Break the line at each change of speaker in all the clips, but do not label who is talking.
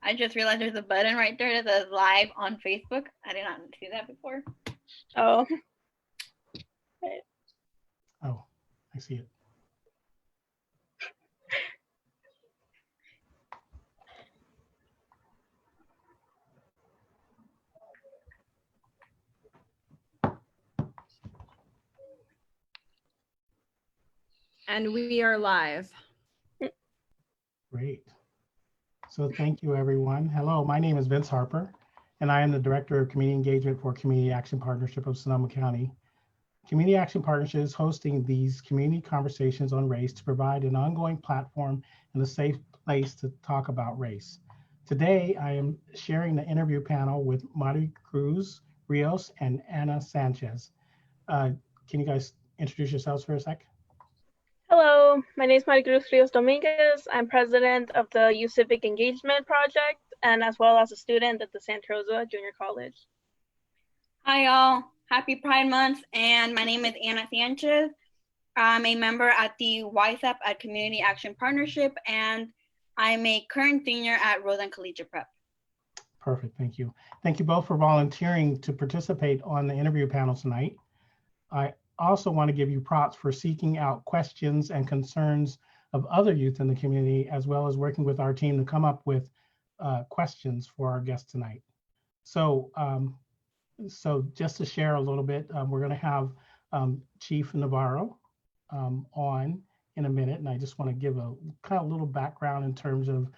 I just realized there's a button right there that says live on Facebook. I did not see that before.
Oh.
Oh, I see it.
And we are live.
Great. So thank you, everyone. Hello, my name is Vince Harper, and I am the Director of Community Engagement for Community Action Partnership of Sonoma County. Community Action Partnership is hosting these community conversations on race to provide an ongoing platform and a safe place to talk about race. Today, I am sharing the interview panel with Marycruz, Rios, and Ana Sanchez. Can you guys introduce yourselves for a sec?
Hello, my name is Marycruz Rios Dominguez. I'm president of the Civic Engagement Project and as well as a student at the Santa Rosa Junior College.
Hi, y'all. Happy Pride Month. And my name is Ana Sanchez. I'm a member at the YCEP at Community Action Partnership, and I'm a current senior at Rosa Collegiate Prep.
Perfect, thank you. Thank you both for volunteering to participate on the interview panel tonight. I also want to give you props for seeking out questions and concerns of other youth in the community, as well as working with our team to come up with questions for our guests tonight. So just to share a little bit, we're going to have Chief Navarro on in a minute, and I just want to give a kind of little background in terms of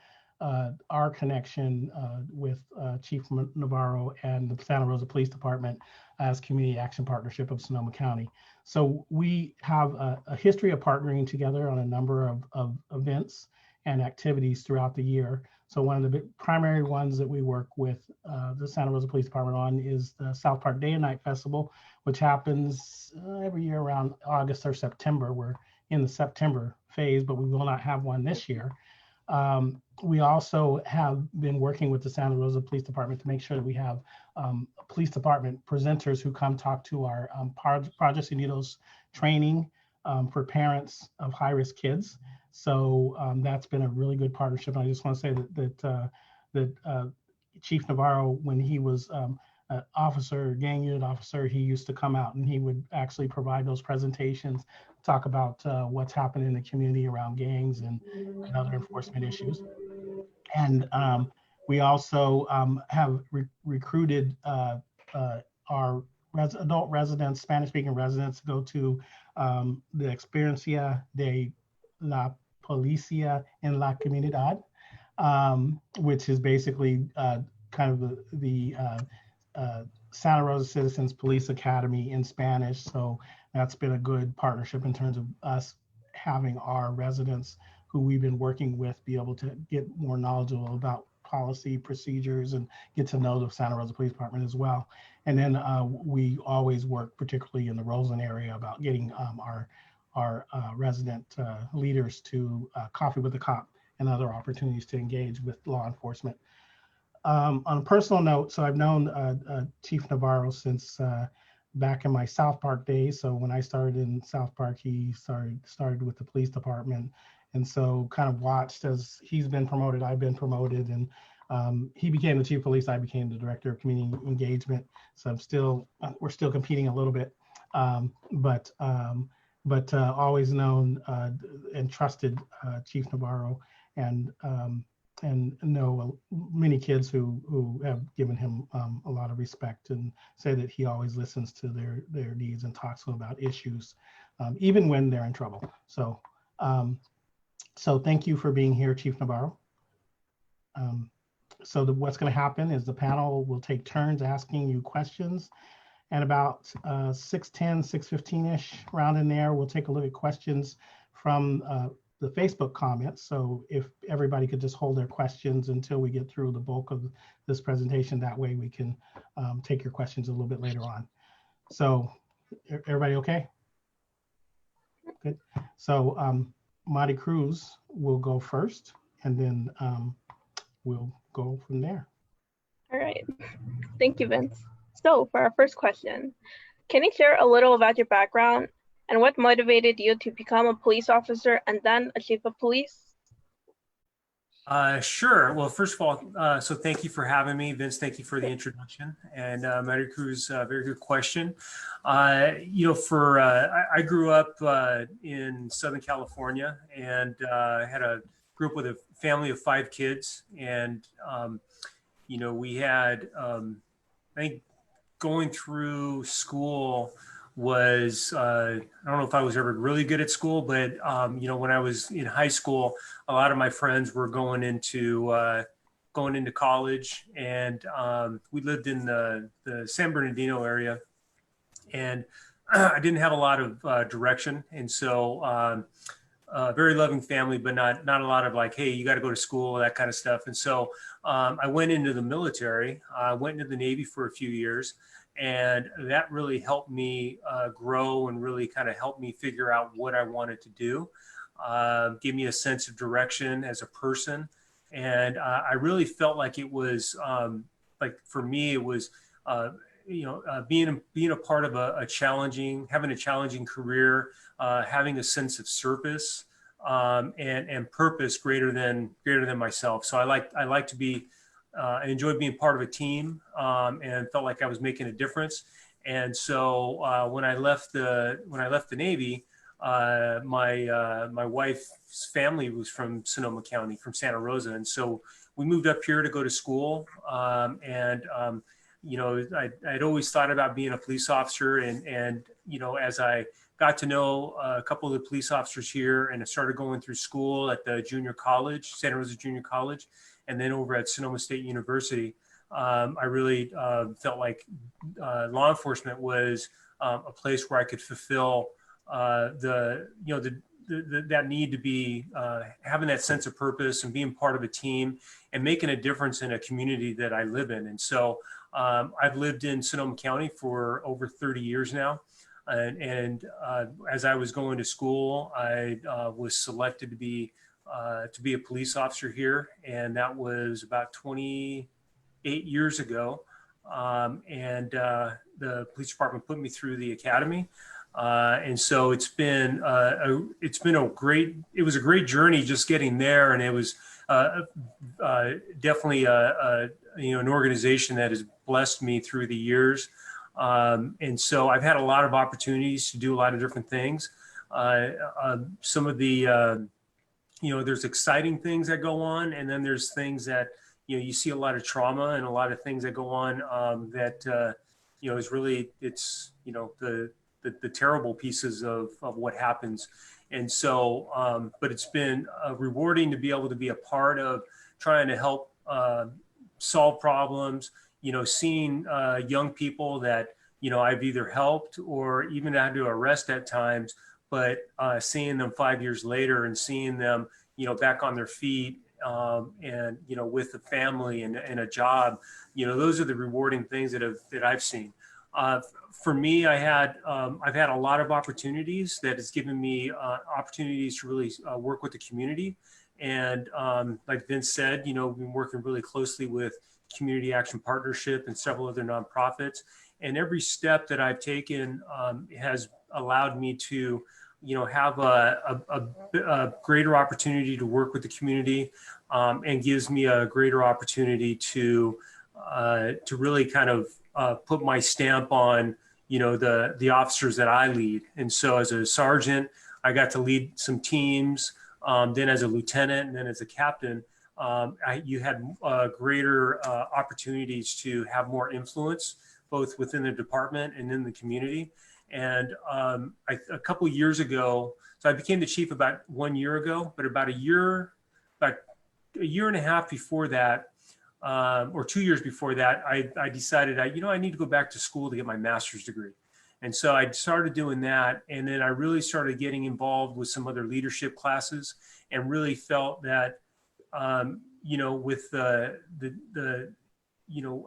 our connection with Chief Navarro and the Santa Rosa Police Department as Community Action Partnership of Sonoma County. So we have a history of partnering together on a number of events and activities throughout the year. So one of the primary ones that we work with the Santa Rosa Police Department on is the South Park Day and Night Festival, which happens every year around August or September. We're in the September phase, but we will not have one this year. We also have been working with the Santa Rosa Police Department to make sure that we have police department presenters who come talk to our Project Unidos training for parents of high-risk kids. So that's been a really good partnership. And I just want to say that Chief Navarro, when he was an officer, gang unit officer, he used to come out and he would actually provide those presentations, talk about what's happening in the community around gangs and other enforcement issues. And we also have recruited our adult residents, Spanish-speaking residents, to go to the Experiencia de la Policía en la Comunidad, which is basically kind of the Santa Rosa Citizens Police Academy in Spanish. So that's been a good partnership in terms of us having our residents who we've been working with be able to get more knowledgeable about policy procedures and get to know the Santa Rosa Police Department as well. And then we always work, particularly in the Roseland area, about getting our resident leaders to Coffee with the Cop and other opportunities to engage with law enforcement. On a personal note, so I've known Chief Navarro since back in my South Park days. So when I started in South Park, he started with the police department. And so kind of watched as he's been promoted, I've been promoted, and he became the chief of police, I became the director of community engagement. So we're still competing a little bit, but always known and trusted Chief Navarro, and know many kids who have given him a lot of respect and say that he always listens to their needs and talks to them about issues, even when they're in trouble. So thank you for being here, Chief Navarro. So what's going to happen is the panel will take turns asking you questions, and about 6:10, 6:15-ish, around in there, we'll take a look at questions from the Facebook comments. So if everybody could just hold their questions until we get through the bulk of this presentation, that way we can take your questions a little bit later on. So everybody okay? Good. So Marycruz will go first, and then we'll go from there.
All right. Thank you, Vince. So for our first question, can you share a little about your background and what motivated you to become a police officer and then a chief of police?
Sure. Well, first of all, so thank you for having me, Vince. Thank you for the introduction, and Marycruz, very good question. I grew up in Southern California, and grew up with a family of 5 kids, and we had I think going through school was I don't know if I was ever really good at school, but when I was in high school, a lot of my friends were going into college, and we lived in the San Bernardino area, and I didn't have a lot of direction, and so very loving family, but not a lot of like, hey, you got to go to school, that kind of stuff. And so I went into the military. I went into the Navy for a few years, and that really helped me grow and really kind of helped me figure out what I wanted to do. Give me a sense of direction as a person, and I really felt like it was like for me it was being a part of having a challenging career, having a sense of service and purpose greater than myself. So I like to be I enjoyed being part of a team, and felt like I was making a difference. And so when I left the Navy, my wife's family was from Sonoma County, from Santa Rosa, and so we moved up here to go to school. I'd always thought about being a police officer, and as I got to know a couple of the police officers here, and I started going through school at the junior college, Santa Rosa Junior College, and then over at Sonoma State University. I really felt like law enforcement was a place where I could fulfill that need to be having that sense of purpose and being part of a team and making a difference in a community that I live in. And so I've lived in Sonoma County for over 30 years now. And as I was going to school, I was selected to be a police officer here. And that was about 28 years ago. The police department put me through the academy. And so it was a great journey just getting there. And it was definitely an organization that has blessed me through the years. And so I've had a lot of opportunities to do a lot of different things. Some of the, there's exciting things that go on, and then there's things that, you see a lot of trauma and a lot of things that go on that, is really, it's, the terrible pieces of what happens. And so, but it's been rewarding to be able to be a part of trying to help solve problems, seeing young people that, I've either helped or even had to arrest at times, but seeing them 5 years later and seeing them, back on their feet and, with a family and a job, those are the rewarding things that I've seen. For me, I've had a lot of opportunities that has given me opportunities to really work with the community. And like Vince said, we've been working really closely with Community Action Partnership and several other nonprofits. And every step that I've taken has allowed me to, have a greater opportunity to work with the community, and gives me a greater opportunity to really kind of put my stamp on, the officers that I lead. And so as a sergeant, I got to lead some teams. Then as a lieutenant, and then as a captain, you had greater opportunities to have more influence, both within the department and in the community. And a couple of years ago, so I became the chief about 1 year ago, but about a year and a half before that, or 2 years before that, I decided I need to go back to school to get my master's degree. And so I started doing that. And then I really started getting involved with some other leadership classes, and really felt that, with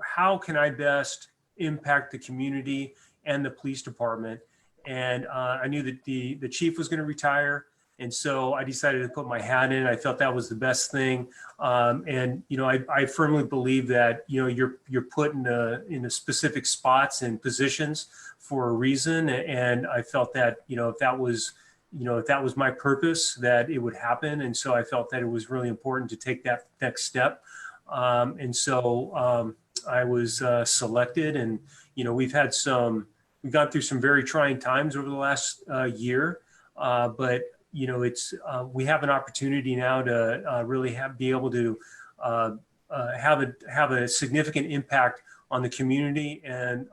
how can I best impact the community and the police department. And I knew that the chief was going to retire. And so I decided to put my hat in. I felt that was the best thing. And, I firmly believe that, you're put in a specific spots and positions for a reason. And I felt that, if that was if that was my purpose, that it would happen. And so I felt that it was really important to take that next step. And so I was selected, and, we've gone through some very trying times over the last year, but, we have an opportunity now to really be able to have a significant impact on the community and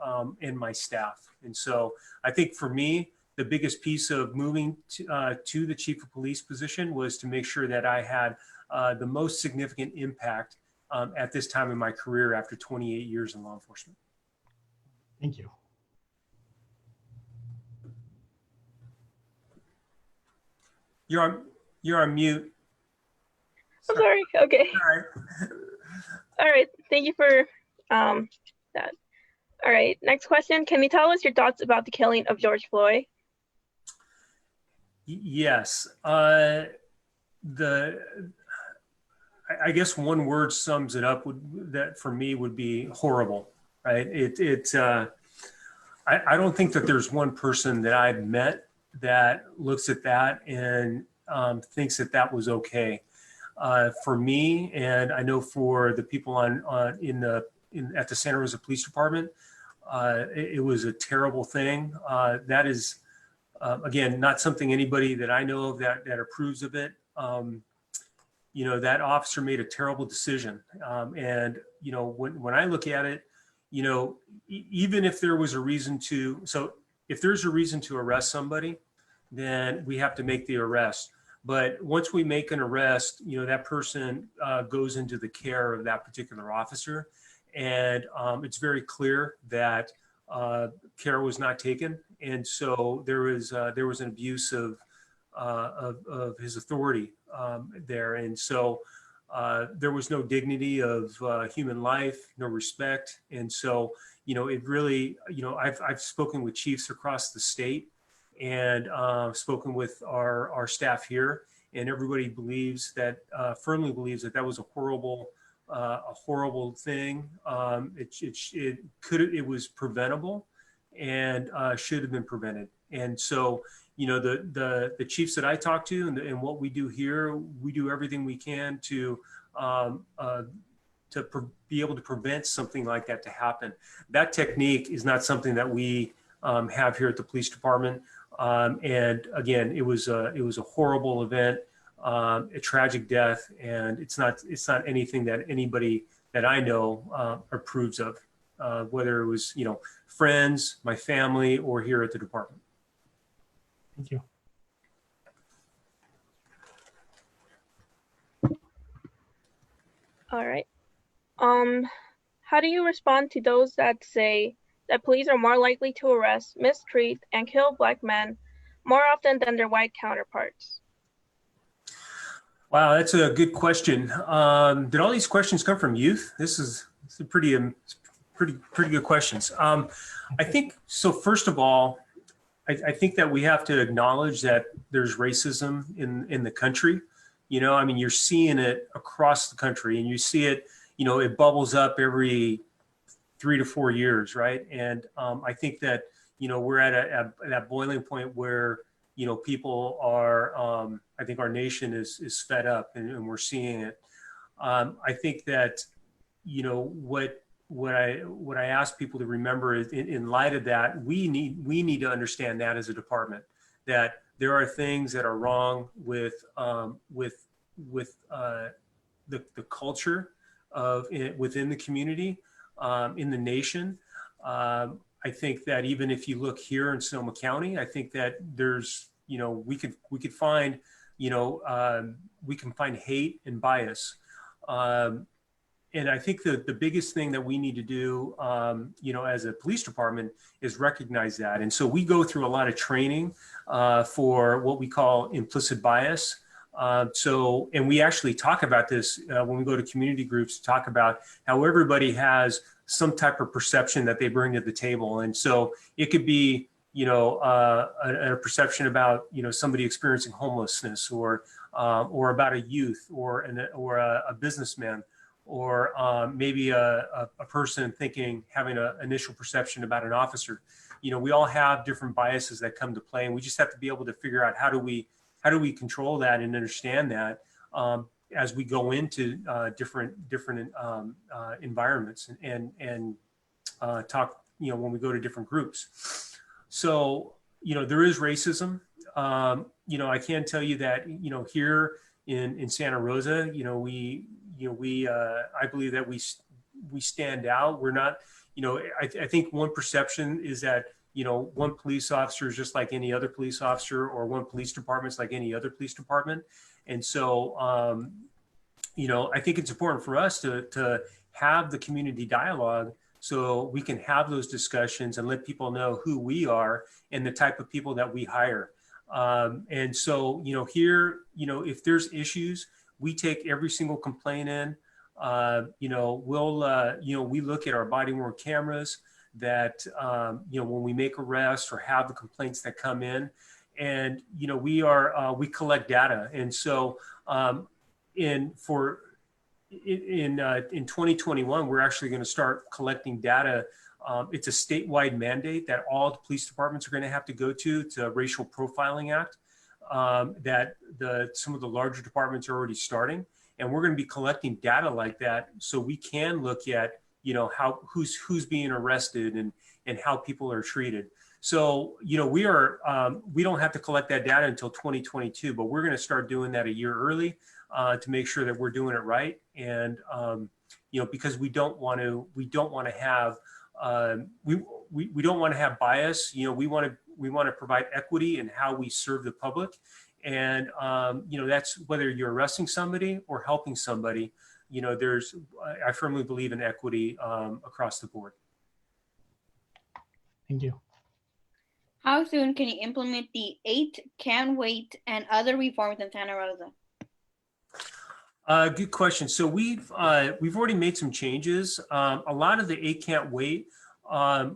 my staff. And so I think for me, the biggest piece of moving to the chief of police position was to make sure that I had the most significant impact at this time in my career after 28 years in law enforcement.
Thank you.
You're on mute.
I'm sorry. Okay.
All right.
All right. Thank you for that. All right. Next question. Can you tell us your thoughts about the killing of George Floyd?
Yes.
I guess one word sums it up, that for me would be horrible, right? I don't think that there's one person that I've met that looks at that and thinks that that was okay. For me, and I know for the people at the Santa Rosa Police Department, it was a terrible thing. That is, again, not something anybody that I know of that approves of it. That officer made a terrible decision. And, when I look at it, even if there was a reason if there's a reason to arrest somebody, then we have to make the arrest. But once we make an arrest, that person goes into the care of that particular officer. And it's very clear that care was not taken. And so there was an abuse of his authority there. And so there was no dignity of human life, no respect. And so, it really, I've spoken with chiefs across the state and spoken with our staff here, and everybody believes that, firmly believes that that was a horrible thing. It was preventable and should have been prevented. And so, the chiefs that I talk to and what we do here, we do everything we can to be able to prevent something like that to happen. That technique is not something that we have here at the police department. And again, it was a horrible event, a tragic death, and it's not anything that anybody that I know approves of, whether it was friends, my family, or here at the department.
Thank you.
All right. How do you respond to those that say that police are more likely to arrest, mistreat, and kill Black men more often than their white counterparts?
Wow, that's a good question. Did all these questions come from youth? This is pretty good questions. I think so. First of all, I think that we have to acknowledge that there's racism in the country. You're seeing it across the country, and you see it. It bubbles up every 3 to 4 years, right? And I think that we're at that boiling point where people are. I think our nation is fed up, and we're seeing it. I think that what I ask people to remember is, in light of that, we need to understand that as a department, that there are things that are wrong with the culture within the community, in the nation. I think that even if you look here in Sonoma County, I think that there's we could find we can find hate and bias. And I think that the biggest thing that we need to do, as a police department, is recognize that. And so we go through a lot of training for what we call implicit bias. And we actually talk about this when we go to community groups, to talk about how everybody has some type of perception that they bring to the table. And so it could be, a perception about, somebody experiencing homelessness, or about a youth, or a businessman, or maybe a person having an initial perception about an officer. We all have different biases that come to play, and we just have to be able to figure out how do we control that and understand that as we go into different environments and talk, when we go to different groups. So, there is racism. I can tell you that, here in Santa Rosa, I believe that we stand out. We're not, I think one perception is that, one police officer is just like any other police officer, or one police department is like any other police department. And so, I think it's important for us to have the community dialogue so we can have those discussions and let people know who we are and the type of people that we hire. And so, here, if there's issues, we take every single complaint in. We look at our body worn cameras that, when we make arrests or have the complaints that come in, and, we collect data. And so, in 2021, we're actually going to start collecting data. It's a statewide mandate that all the police departments are going to have to go to Racial Profiling Act, that some of the larger departments are already starting. And we're going to be collecting data like that so we can look at, who's being arrested and how people are treated. So, we don't have to collect that data until 2022, but we're going to start doing that a year early to make sure that we're doing it right. And, because we don't want to have bias. We want to provide equity in how we serve the public. And, that's whether you're arresting somebody or helping somebody, I firmly believe in equity across the board.
Thank you.
How soon can you implement the 8 can wait and other reforms in Santa Rosa?
Good question. So we've already made some changes. A lot of the 8 can't wait are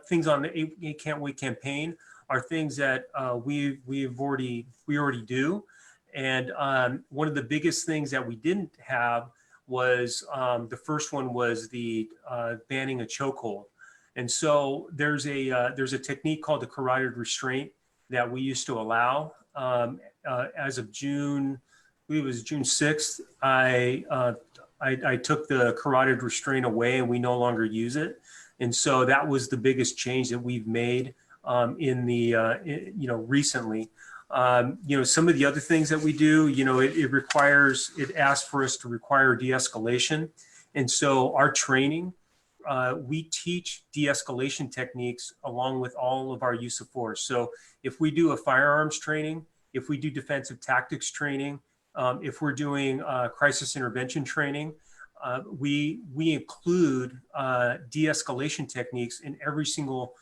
things on the 8 can't wait campaign are things that we already do. And one of the biggest things that we didn't have was the first one was the banning a chokehold. And so there's a technique called the carotid restraint that we used to allow. As of June, I believe it was June 6th, I took the carotid restraint away and we no longer use it. And so that was the biggest change that we've made recently. Some of the other things that we do, it asks for us to require de-escalation. And so our training, we teach de-escalation techniques along with all of our use of force. So if we do a firearms training, if we do defensive tactics training, if we're doing crisis intervention training, we include de-escalation techniques in every single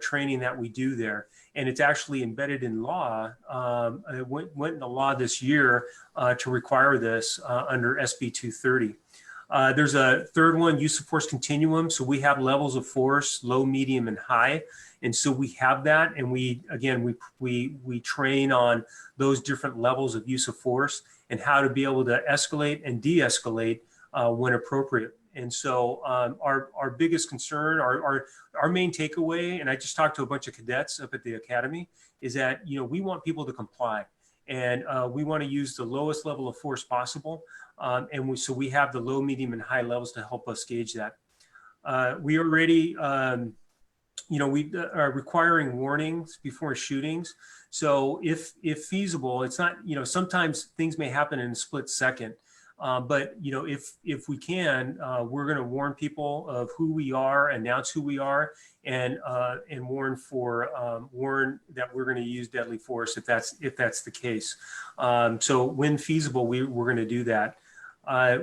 training that we do there. And it's actually embedded in law. It went into law this year to require this under SB 230. There's a third one, use of force continuum. So we have levels of force, low, medium, and high. And so we have that. And we train on those different levels of use of force and how to be able to escalate and de-escalate when appropriate. And so our biggest concern, our main takeaway, and I just talked to a bunch of cadets up at the academy, is that, we want people to comply. And we want to use the lowest level of force possible. So we have the low, medium, and high levels to help us gauge that. We already, we are requiring warnings before shootings. So if feasible, it's not, sometimes things may happen in a split second. But if we can, we're going to warn people of who we are, announce who we are, and warn that we're going to use deadly force if that's the case. So when feasible, we're going to do that.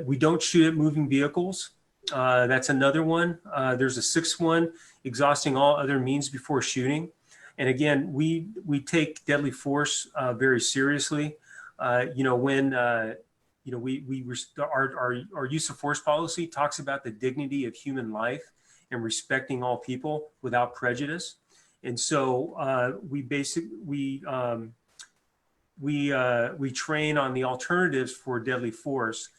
We don't shoot at moving vehicles. That's another one. There's a 6th one, exhausting all other means before shooting. And again, we take deadly force very seriously. Our use of force policy talks about the dignity of human life and respecting all people without prejudice. And so we train on the alternatives for deadly force.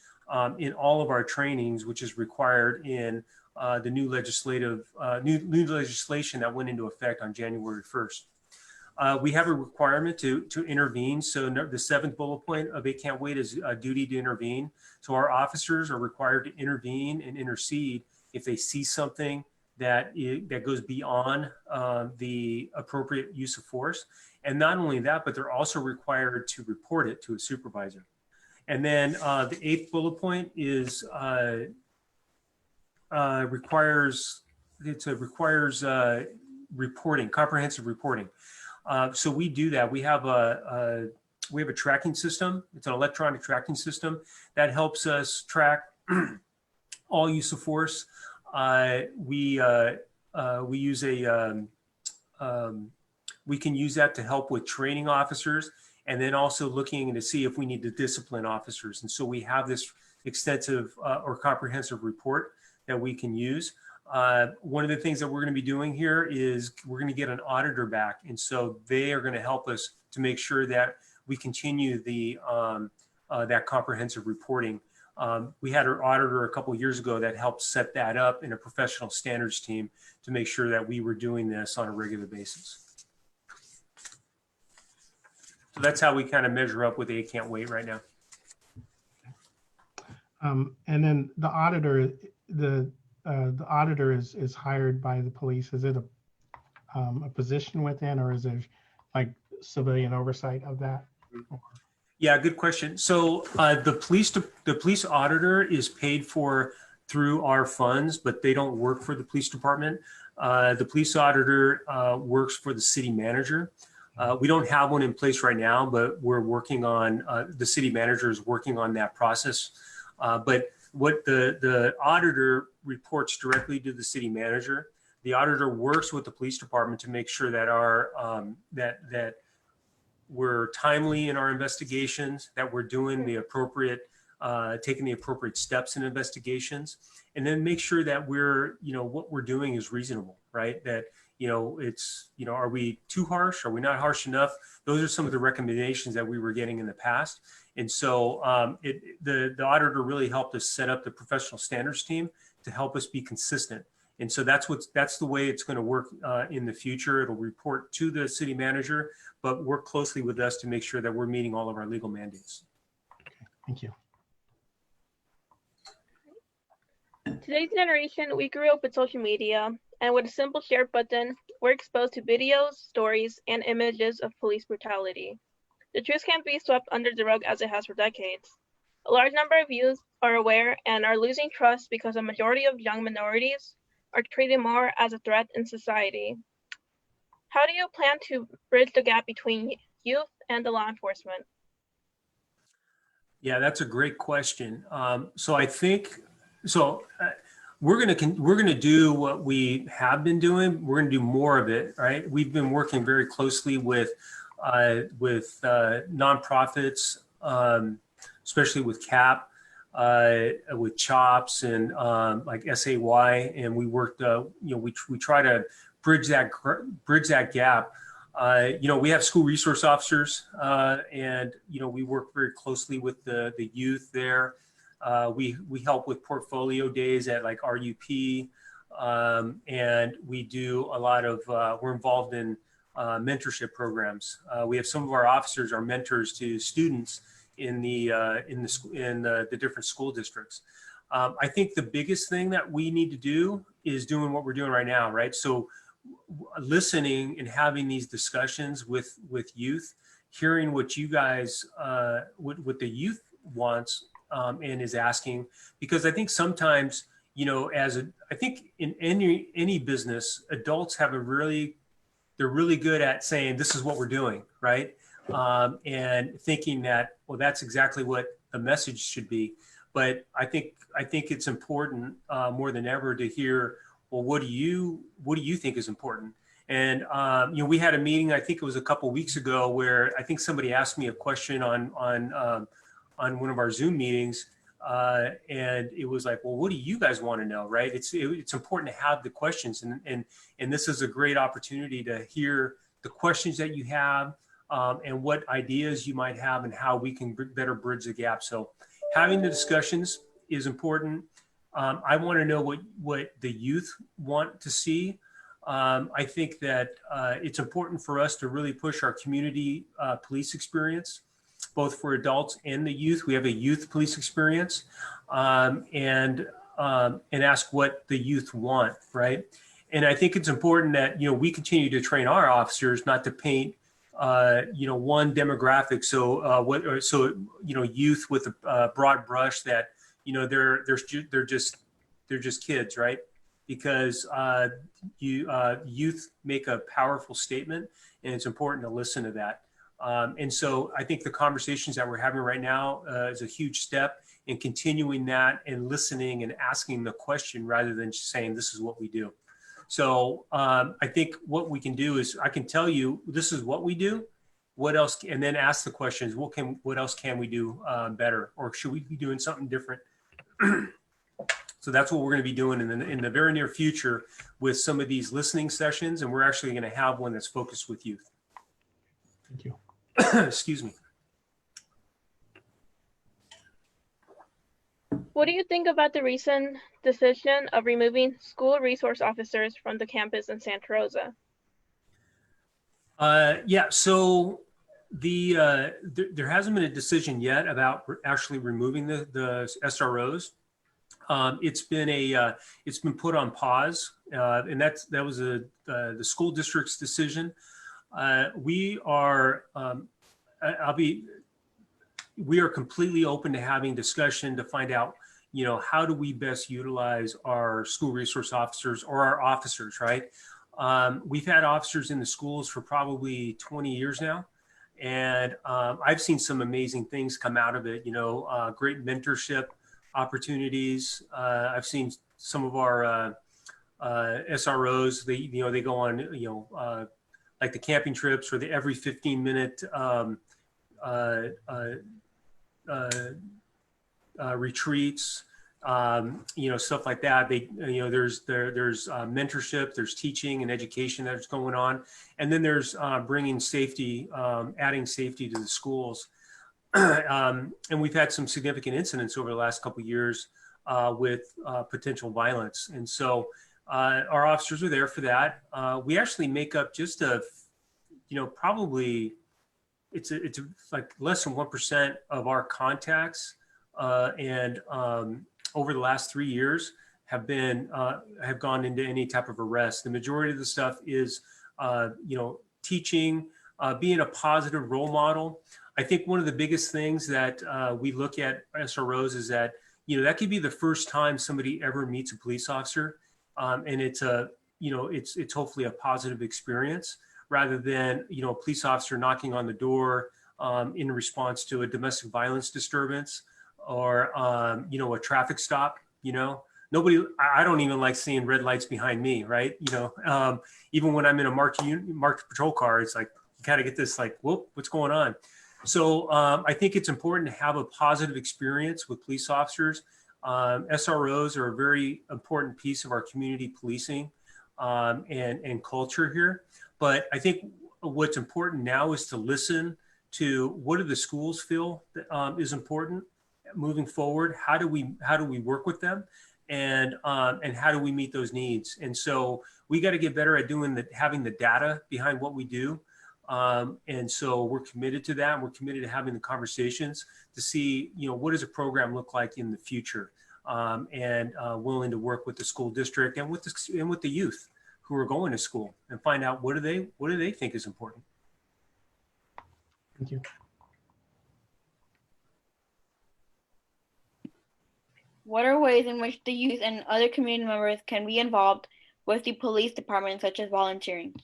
in all of our trainings, which is required in the new new legislation that went into effect on January 1st. We have a requirement to intervene. So the 7th bullet point of It Can't Wait is a duty to intervene. So our officers are required to intervene and intercede if they see something that goes beyond the appropriate use of force. And not only that, but they're also required to report it to a supervisor. And then the 8th bullet point is requires reporting, comprehensive reporting. So we do that. We have a tracking system. It's an electronic tracking system that helps us track all use of force. We use we can use that to help with training officers, and then also looking to see if we need to discipline officers. And so we have this extensive or comprehensive report that we can use. One of the things that we're going to be doing here is we're going to get an auditor back. And so they are going to help us to make sure that we continue the that comprehensive reporting. We had our auditor a couple of years ago that helped set that up in a professional standards team to make sure that we were doing this on a regular basis. So that's how we kind of measure up with the It Can't Wait right now.
And then the auditor, the auditor is hired by the police. Is it a position within, or is it like civilian oversight of that?
Yeah, good question. So the police auditor is paid for through our funds, but they don't work for the police department. The police auditor works for the city manager. We don't have one in place right now, but we're working on, the city manager is working on that process. But what the auditor reports directly to the city manager. The auditor works with the police department to make sure that our that we're timely in our investigations, that we're doing the appropriate, taking the appropriate steps in investigations, and then make sure that we're, what we're doing is reasonable, right? That, it's, are we too harsh? Are we not harsh enough? Those are some of the recommendations that we were getting in the past. And so the auditor really helped us set up the professional standards team to help us be consistent. And so that's the way it's going to work in the future. It'll report to the city manager, but work closely with us to make sure that we're meeting all of our legal mandates.
Okay, thank you.
Today's generation, we grew up with social media, and with a simple share button, we're exposed to videos, stories, and images of police brutality. The truth can't be swept under the rug as it has for decades. A large number of youth are aware and are losing trust because a majority of young minorities are treated more as a threat in society. How do you plan to bridge the gap between youth and the law enforcement?
Yeah, that's a great question. So I think, we're gonna do what we have been doing. We're gonna do more of it, right? We've been working very closely with nonprofits, especially with CAP, with CHOPS and like SAY, and we worked. We try to bridge that gap. We have school resource officers, and we work very closely with the youth there. We help with portfolio days at like RUP, and we do a lot of. We're involved in mentorship programs. We have some of our officers are mentors to students in the different school districts. I think the biggest thing that we need to do is doing what we're doing right now, right? So listening and having these discussions with youth, hearing what you guys, what the youth wants and is asking, because I think sometimes, I think in any business, adults have they're really good at saying, this is what we're doing, right? And thinking that, well, that's exactly what the message should be. But I think it's important more than ever to hear, well, what do you think is important? And we had a meeting, I think it was a couple of weeks ago, where I think somebody asked me a question on one of our Zoom meetings, and it was like, well, what do you guys want to know, right? It's important to have the questions, and this is a great opportunity to hear the questions that you have, and what ideas you might have, and how we can better bridge the gap. So having the discussions is important. I want to know what the youth want to see. I think that it's important for us to really push our community police experience, both for adults and the youth. We have a youth police experience, and ask what the youth want, right? And I think it's important that, you know, we continue to train our officers not to paint, you know, one demographic. So, you know, youth with a broad brush that, you know, they're just kids, right? Because youth make a powerful statement, and it's important to listen to that. And so I think the conversations that we're having right now is a huge step in continuing that and listening and asking the question rather than just saying, this is what we do. So I think what we can do is I can tell you, this is what we do. What else? And then ask the questions, what else can we do better? Or should we be doing something different? So that's what we're going to be doing in the very near future with some of these listening sessions. And we're actually going to have one that's focused with youth.
Thank you.
Excuse me.
What do you think about the recent decision of removing school resource officers from the campus in Santa Rosa?
Yeah, so there hasn't been a decision yet about actually removing the SROs. It's been put on pause, and that was the school district's decision. We are completely open to having discussion to find out, you know, how do we best utilize our school resource officers or our officers, right? We've had officers in the schools for probably 20 years now. And I've seen some amazing things come out of it, you know, great mentorship opportunities. I've seen some of our SROs, they go on, like the camping trips or the every 15-minute retreats, stuff like that. There's mentorship, there's teaching and education that's going on. And then there's bringing safety, adding safety to the schools. And we've had some significant incidents over the last couple of years with potential violence. And so our officers are there for that. We actually make up just probably it's like less than 1% of our contacts. And over the last 3 years have gone into any type of arrest. The majority of the stuff is, teaching, being a positive role model. I think one of the biggest things that we look at SROs is that, that could be the first time somebody ever meets a police officer. And it's it's hopefully a positive experience rather than, a police officer knocking on the door in response to a domestic violence disturbance or, a traffic stop. I don't even like seeing red lights behind me, right? Even when I'm in a marked patrol car, it's like, you kind of get this like, whoop, what's going on? So I think it's important to have a positive experience with police officers. SROs are a very important piece of our community policing and culture here. But I think what's important now is to listen to what do the schools feel is important moving forward. How do we work with them, and how do we meet those needs? And so we got to get better at having the data behind what we do. And so we're committed to that. We're committed to having the conversations to see, what does a program look like in the future, and willing to work with the school district and with the youth who are going to school and find out what do they think is important.
Thank you.
What are ways in which the youth and other community members can be involved with the police department, such as volunteering?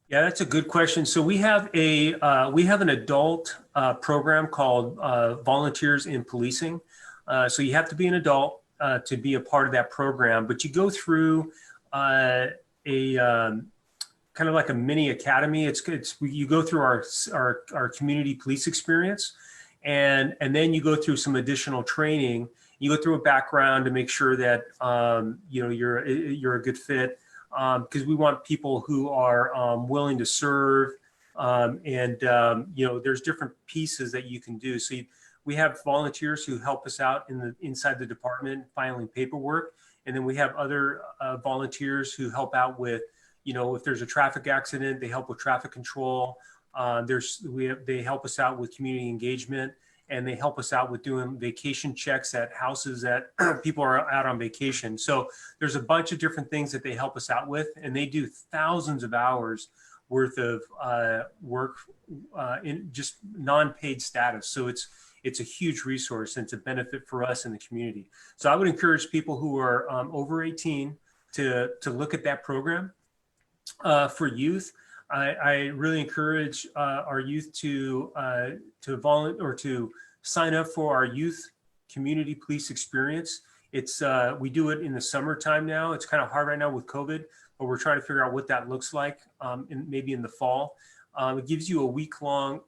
Yeah, that's a good question. So we have an adult program called Volunteers in Policing. So you have to be an adult to be a part of that program, but you go through a kind of like a mini academy. You go through our community police experience, and then you go through some additional training. You go through a background to make sure that you're a good fit. Because we want people who are willing to serve, and there's different pieces that you can do. So we have volunteers who help us out inside the department filing paperwork. And then we have other volunteers who help out with, if there's a traffic accident, they help with traffic control. They help us out with community engagement, and they help us out with doing vacation checks at houses that people are out on vacation. So there's a bunch of different things that they help us out with, and they do thousands of hours worth of work in just non-paid status. So it's a huge resource, and it's a benefit for us in the community. So I would encourage people who are over 18 to look at that program. For youth, I really encourage our youth to volunteer or to sign up for our youth community police experience. We do it in the summertime now. It's kind of hard right now with COVID, but we're trying to figure out what that looks like maybe in the fall. It gives you a week-long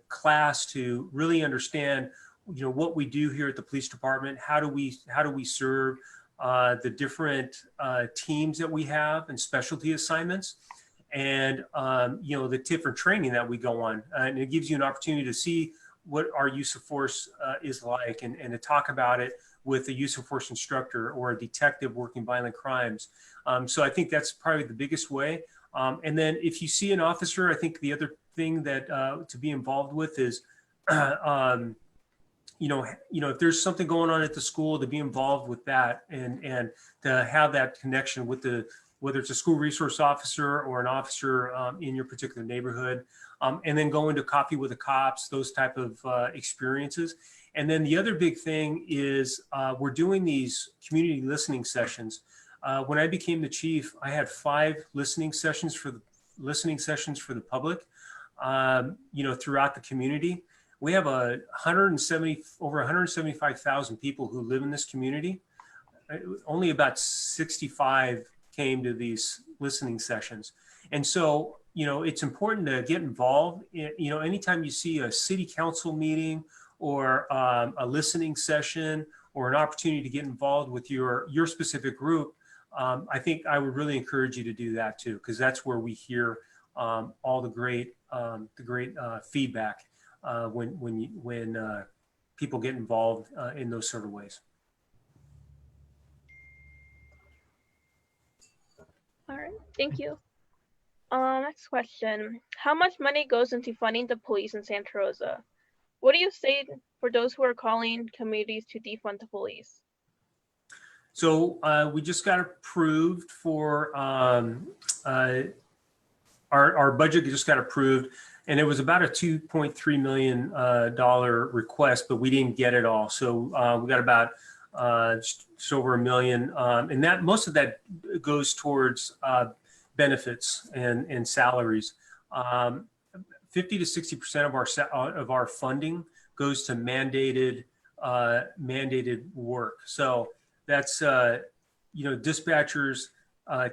class to really understand, what we do here at the police department. How do we serve the different teams that we have and specialty assignments, and the different training that we go on. And it gives you an opportunity to see what our use of force is like, and to talk about it with a use of force instructor or a detective working violent crimes. So I think that's probably the biggest way. And then if you see an officer, I think the other thing that to be involved with is, if there's something going on at the school, to be involved with that, and to have that connection with whether it's a school resource officer or an officer in your particular neighborhood, and then going to coffee with the cops, those type of experiences. And then the other big thing is we're doing these community listening sessions. When I became the chief, I had 5 listening sessions for the public, throughout the community. We have over 175,000 people who live in this community. Only about 65 came to these listening sessions. And so, it's important to get involved. Anytime you see a city council meeting or a listening session or an opportunity to get involved with your specific group, I think I would really encourage you to do that too, because that's where we hear all the great feedback when people get involved in those sort of ways.
All right, thank you. Next question. How much money goes into funding the police in Santa Rosa? What do you say for those who are calling communities to defund the police?
So we just got approved for our budget just got approved, and it was about a $2.3 million request, but we didn't get it all. So we got about just over $1 million, and that most of that goes towards benefits and salaries. 50 to 60% of our funding goes to mandated work. So that's dispatchers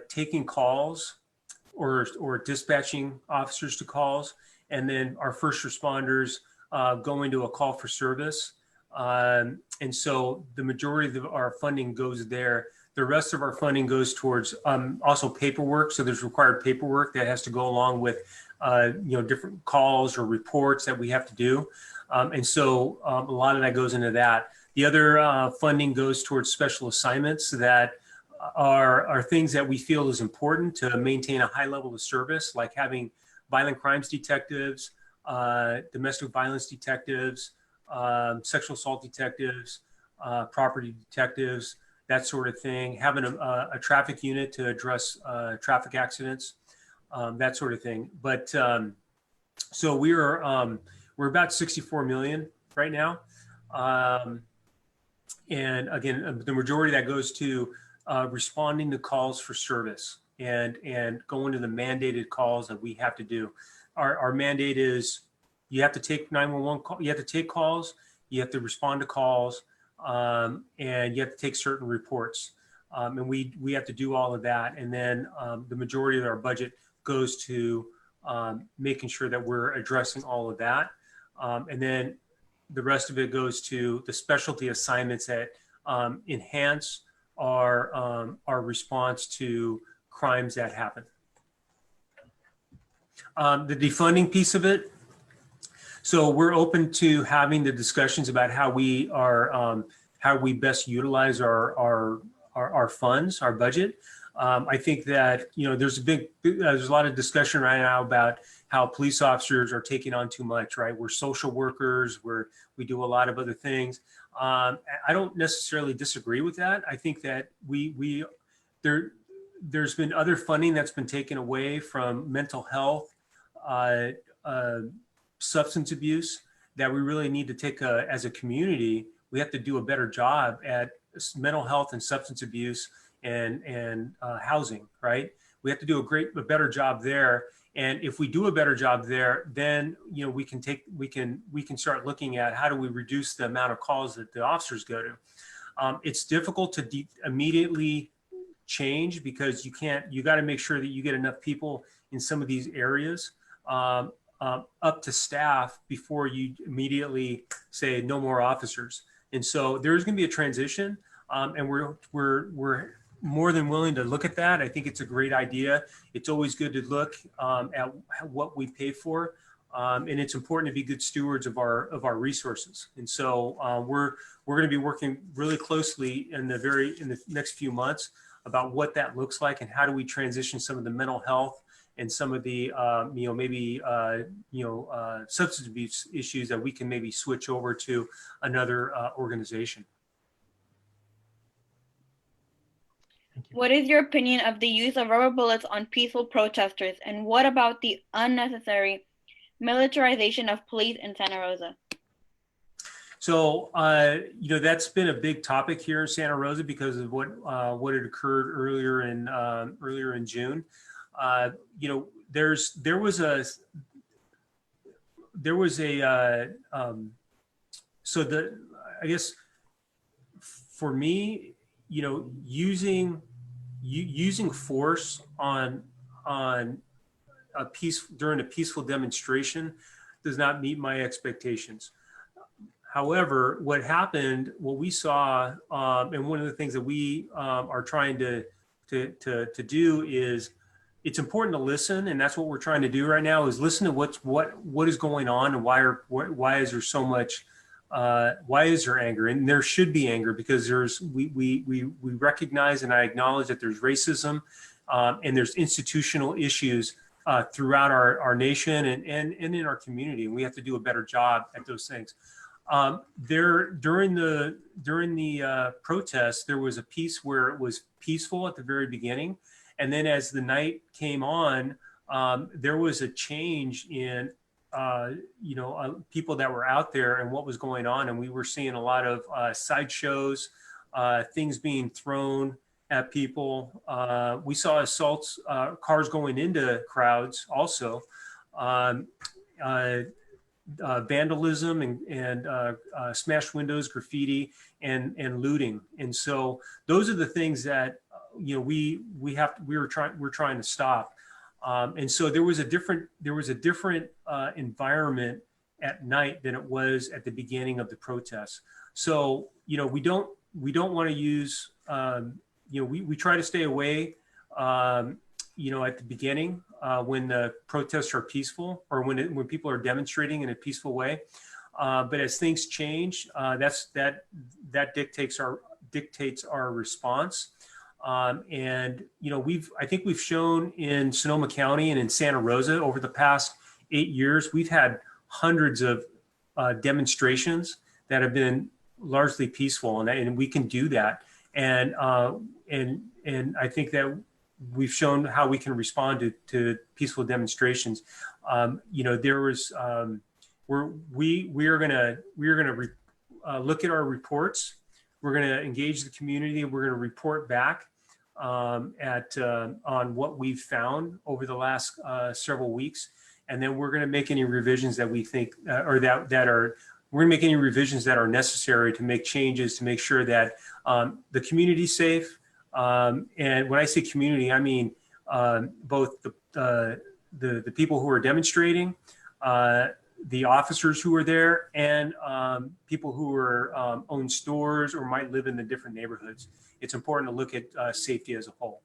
taking calls or dispatching officers to calls, and then our first responders going to a call for service. And so the majority of our funding goes there. The rest of our funding goes towards also paperwork. So there's required paperwork that has to go along with different calls or reports that we have to do. And so a lot of that goes into that. The other funding goes towards special assignments that are things that we feel is important to maintain a high level of service, like having violent crimes detectives, domestic violence detectives, sexual assault detectives, property detectives, that sort of thing, having a traffic unit to address traffic accidents, that sort of thing. But so we're about 64 million right now. And again, the majority of that goes to responding to calls for service and going to the mandated calls that we have to do. Our mandate is you have to take 911 call, you have to take calls, you have to respond to calls, and you have to take certain reports. And we have to do all of that. And then the majority of our budget goes to making sure that we're addressing all of that. And then the rest of it goes to the specialty assignments that enhance our response to crimes that happen. The defunding piece of it. So we're open to having the discussions about how we are, how we best utilize our funds, our budget. I think that, you know, there's a lot of discussion right now about how police officers are taking on too much, right? We're social workers, we do a lot of other things. I don't necessarily disagree with that. I think that there's been other funding that's been taken away from mental health, substance abuse, that we really need to take as a community. We have to do a better job at mental health and substance abuse and housing, right? We have to do a better job there. And if we do a better job there, then, you know, we can start looking at how do we reduce the amount of calls that the officers go to. It's difficult to immediately change because you got to make sure that you get enough people in some of these areas up to staff before you immediately say no more officers. And so there's going to be a transition, and we're more than willing to look at that. I think it's a great idea. It's always good to look at what we pay for, and it's important to be good stewards of our resources. And so we're going to be working really closely in the next few months about what that looks like and how do we transition some of the mental health and some of the substance abuse issues that we can maybe switch over to another organization.
What is your opinion of the use of rubber bullets on peaceful protesters? And what about the unnecessary militarization of police in Santa Rosa?
So, that's been a big topic here in Santa Rosa because of what had occurred earlier in June. I guess for me, using force during a peaceful demonstration does not meet my expectations. However, what we saw, and one of the things that we are trying to do is, it's important to listen, and that's what we're trying to do right now, is listen to what is going on and why is there so much, why is there anger? And there should be anger because we recognize and I acknowledge that there's racism and there's institutional issues throughout our nation and in our community, and we have to do a better job at those things. During the protests, there was a piece where it was peaceful at the very beginning, and then as the night came on, there was a change in people that were out there and what was going on, and we were seeing a lot of sideshows, things being thrown at people. We saw assaults, cars going into crowds, also. Vandalism and smashed windows, graffiti, and looting. And so those are the things that we're trying to stop. And so there was a different environment at night than it was at the beginning of the protests. So we don't want to use we try to stay away at the beginning when the protests are peaceful or when people are demonstrating in a peaceful way. But as things change, that dictates our response. And I think we've shown in Sonoma County and in Santa Rosa over the past 8 years, we've had hundreds of demonstrations that have been largely peaceful, and we can do that. And I think that we've shown how we can respond to peaceful demonstrations. There was we are gonna look at our reports. We're gonna engage the community. We're gonna report back on what we've found over the last several weeks, and then we're gonna make any revisions that we think we're gonna make any revisions that are necessary to make changes to make sure that the community's safe. And when I say community, I mean both the people who are demonstrating, the officers who are there, and people who are own stores or might live in the different neighborhoods. It's important to look at safety as a whole.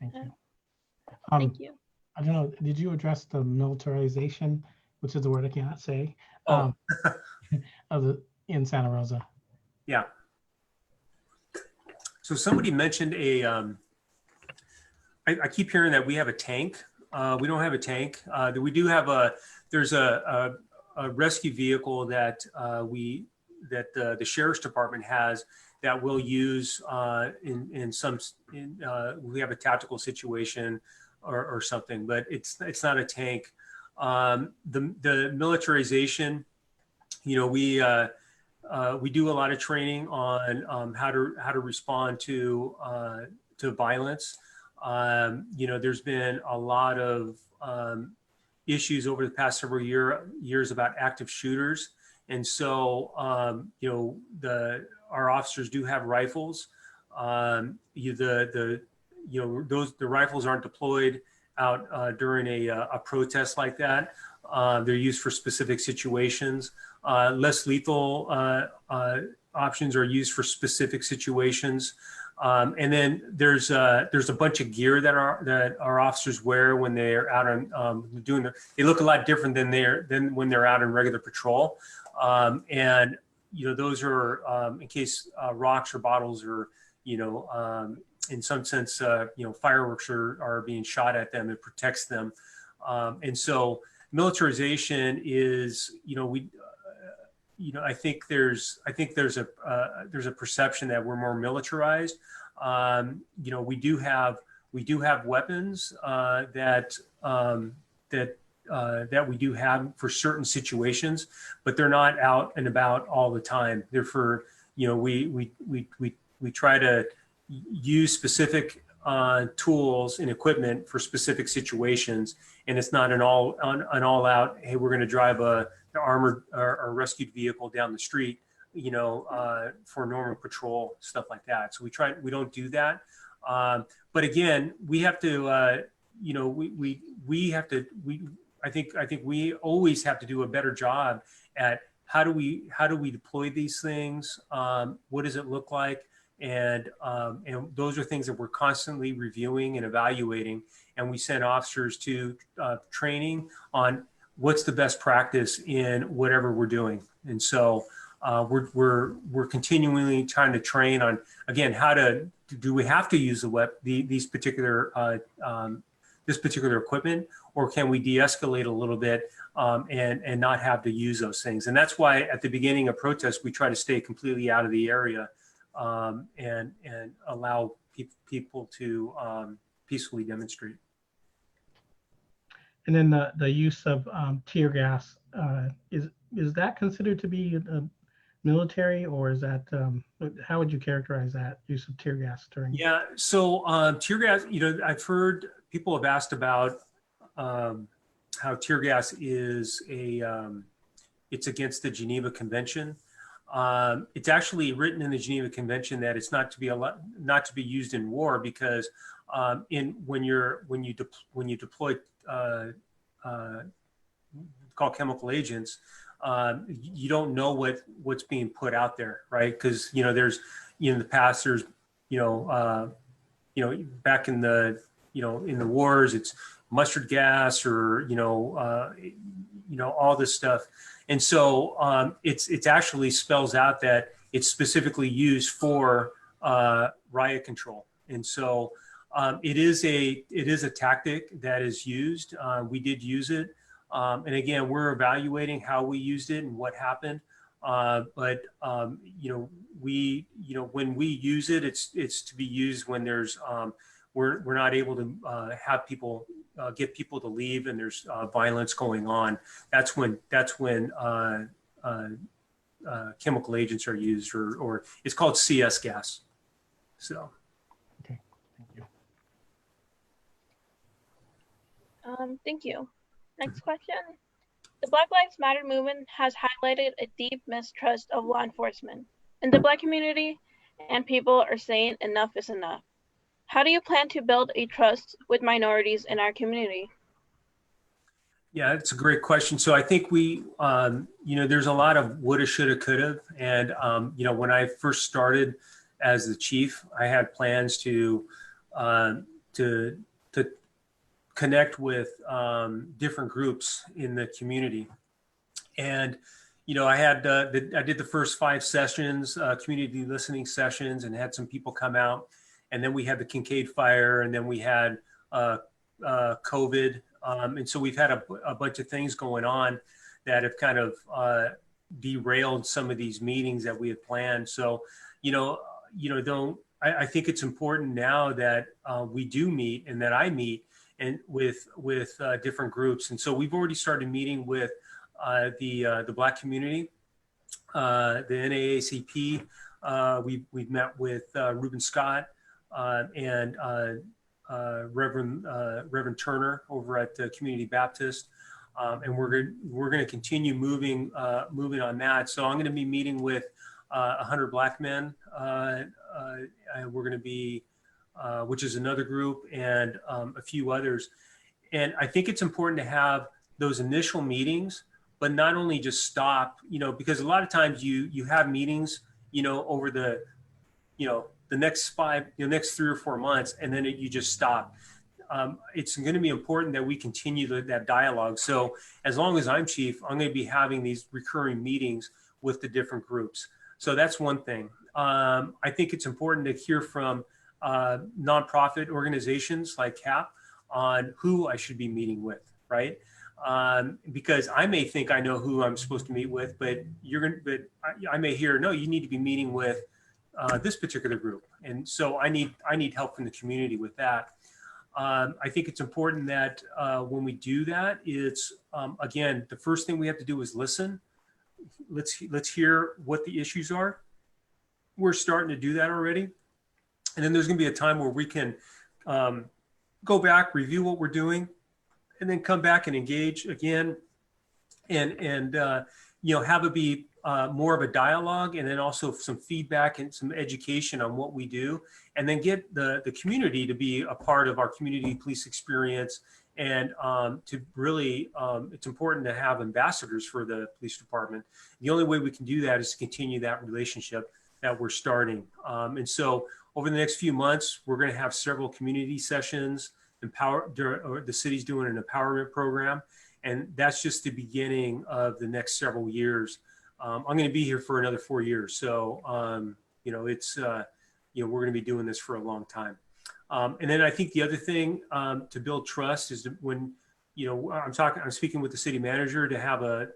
Thank you.
Thank you.
I don't know, did you address the militarization, which is the word I cannot say,
Oh,
of the in Santa Rosa?
yeah. So somebody mentioned I keep hearing that we have a tank. We don't have a tank. We do have there's a rescue vehicle that the sheriff's department has that we'll use we have a tactical situation or something, but it's not a tank. The militarization, we do a lot of training on how to respond to violence. There's been a lot of issues over the past several years about active shooters, and so our officers do have rifles. The rifles aren't deployed out during a protest like that. They're used for specific situations. Less lethal options are used for specific situations. And then there's a bunch of gear that our officers wear when they're out on they look a lot different than when they're out on regular patrol. And those are in case rocks or bottles or in some sense fireworks are being shot at them. It protects them. And so militarization is I think there's a perception that we're more militarized. We do have weapons that we do have for certain situations, but they're not out and about all the time. They're for we try to use specific tools and equipment for specific situations, and it's not an all out. Hey, we're going to drive an armored or rescued vehicle down the street, for normal patrol, stuff like that. So we don't do that. But again, we have to, I think we always have to do a better job at how do we deploy these things? What does it look like? And those are things that we're constantly reviewing and evaluating. And we send officers to training on what's the best practice in whatever we're doing. And so we're continually trying to train on, again, do we have to use this particular equipment, or can we de-escalate a little bit and not have to use those things? And that's why at the beginning of protests, we try to stay completely out of the area and allow people to peacefully demonstrate.
And then the use of tear gas, is that considered to be military, or is that, how would you characterize that use of tear gas during?
Yeah, so tear gas, I've heard people have asked about how tear gas is it's against the Geneva Convention. It's actually written in the Geneva Convention that it's not to be used in war, because when you deploy called chemical agents, you don't know what's being put out there, right? Because there's in the past there's back in the in the wars, it's mustard gas or all this stuff. And so it's actually spells out that it's specifically used for riot control. And so it is a tactic that is used. We did use it. And again, we're evaluating how we used it and what happened. But when we use it, it's to be used when there's we're not able to have people get people to leave and there's violence going on. That's when chemical agents are used, or it's called CS gas. So.
Okay, thank you.
Thank you. Next question. The Black Lives Matter movement has highlighted a deep mistrust of law enforcement in the Black community, and people are saying enough is enough. How do you plan to build a trust with minorities in our community?
Yeah, it's a great question. So I think we, there's a lot of woulda, shoulda, coulda. And, when I first started as the chief, I had plans to connect with different groups in the community. And I did the first 5 sessions, community listening sessions, and had some people come out. And then we had the Kincaid fire, and then we had COVID. And so we've had a bunch of things going on that have kind of derailed some of these meetings that we had planned. So, I think it's important now that we do meet, and that I meet and with different groups. And so we've already started meeting with the Black community, the NAACP. We've met with Reuben Scott and Reverend Turner over at the Community Baptist, and we're going to continue moving on that. So I'm going to be meeting with 100 Black men. We're going to be, which is another group, and a few others. And I think it's important to have those initial meetings, but not only just stop, because a lot of times you have meetings, over the next 3 or 4 months, and then you just stop. It's going to be important that we continue that dialogue. So as long as I'm chief, I'm going to be having these recurring meetings with the different groups. So that's one thing. I think it's important to hear from nonprofit organizations like CAP on who I should be meeting with, right? Because I may think I know who I'm supposed to meet with, but I may hear, no, you need to be meeting with this particular group. And so I need help from the community with that. I think it's important that when we do that, it's again, the first thing we have to do is listen. Let's hear what the issues are. We're starting to do that already. And then there's going to be a time where we can go back, review what we're doing, and then come back and engage again, and have it be more of a dialogue, and then also some feedback and some education on what we do, and then get the community to be a part of our community police experience. And to really, it's important to have ambassadors for the police department. The only way we can do that is to continue that relationship that we're starting. And so over the next few months, we're going to have several community sessions. The city's doing an empowerment program, and that's just the beginning of the next several years. I'm going to be here for another 4 years, so it's we're going to be doing this for a long time. And then I think the other thing to build trust is when I'm speaking with the city manager to have a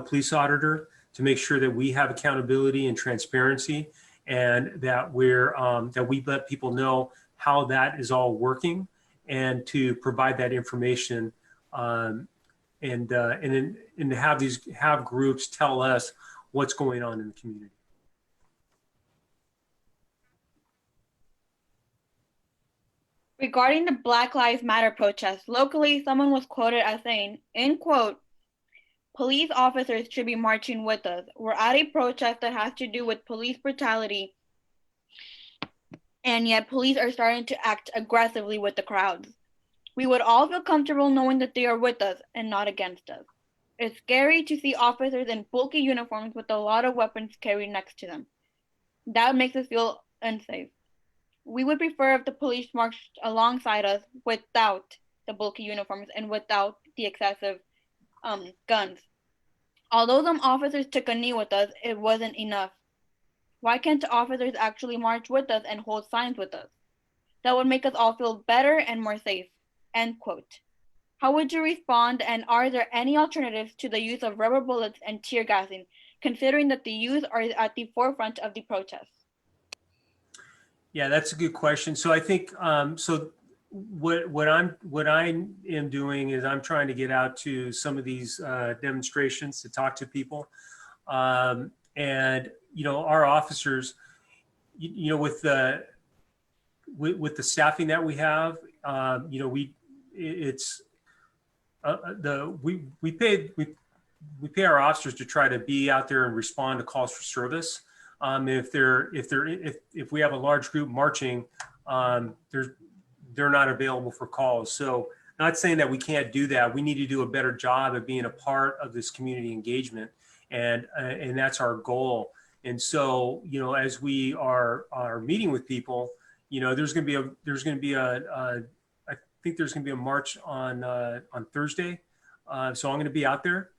police auditor to make sure that we have accountability and transparency, and that we let people know how that is all working, and to provide that information, and to have groups tell us what's going on in the community.
Regarding the Black Lives Matter protests, locally, someone was quoted as saying, in quote, "Police officers should be marching with us. We're at a protest that has to do with police brutality, and yet police are starting to act aggressively with the crowds. We would all feel comfortable knowing that they are with us and not against us. It's scary to see officers in bulky uniforms with a lot of weapons carried next to them. That makes us feel unsafe. We would prefer if the police marched alongside us without the bulky uniforms and without the excessive guns. Although some officers took a knee with us, it wasn't enough. Why can't the officers actually march with us and hold signs with us? That would make us all feel better and more safe." End quote. How would you respond, and are there any alternatives to the use of rubber bullets and tear gassing, considering that the youth are at the forefront of the protests?
Yeah, that's a good question. So I think what I am doing is I'm trying to get out to some of these demonstrations to talk to people, and our officers, with the staffing that we have, we pay our officers to try to be out there and respond to calls for service. If we have a large group marching, they're not available for calls. So not saying that we can't do that. We need to do a better job of being a part of this community engagement, and that's our goal. And so, as we are meeting with people, there's going to be a think there's going to be a march on Thursday. So I'm going to be out there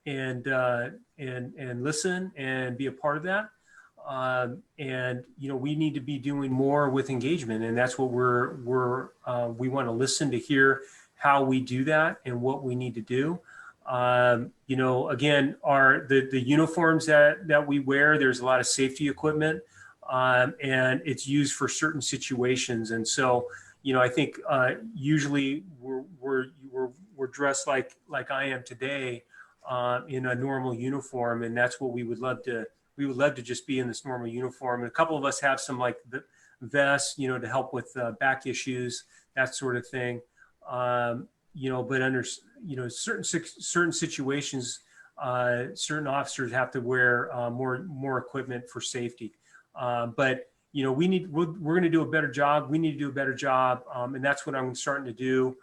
and listen and be a part of that. And we need to be doing more with engagement, and that's what we want to listen to hear how we do that and what we need to do. Again, the uniforms that we wear, there's a lot of safety equipment, and it's used for certain situations. And so, I think usually we're dressed like I am today in a normal uniform, and that's what we would love to. We would love to just be in this normal uniform. And a couple of us have some like the vests, to help with back issues, that sort of thing. But under certain situations, certain officers have to wear more equipment for safety. But we're going to do a better job. We need to do a better job, and that's what I'm starting to do,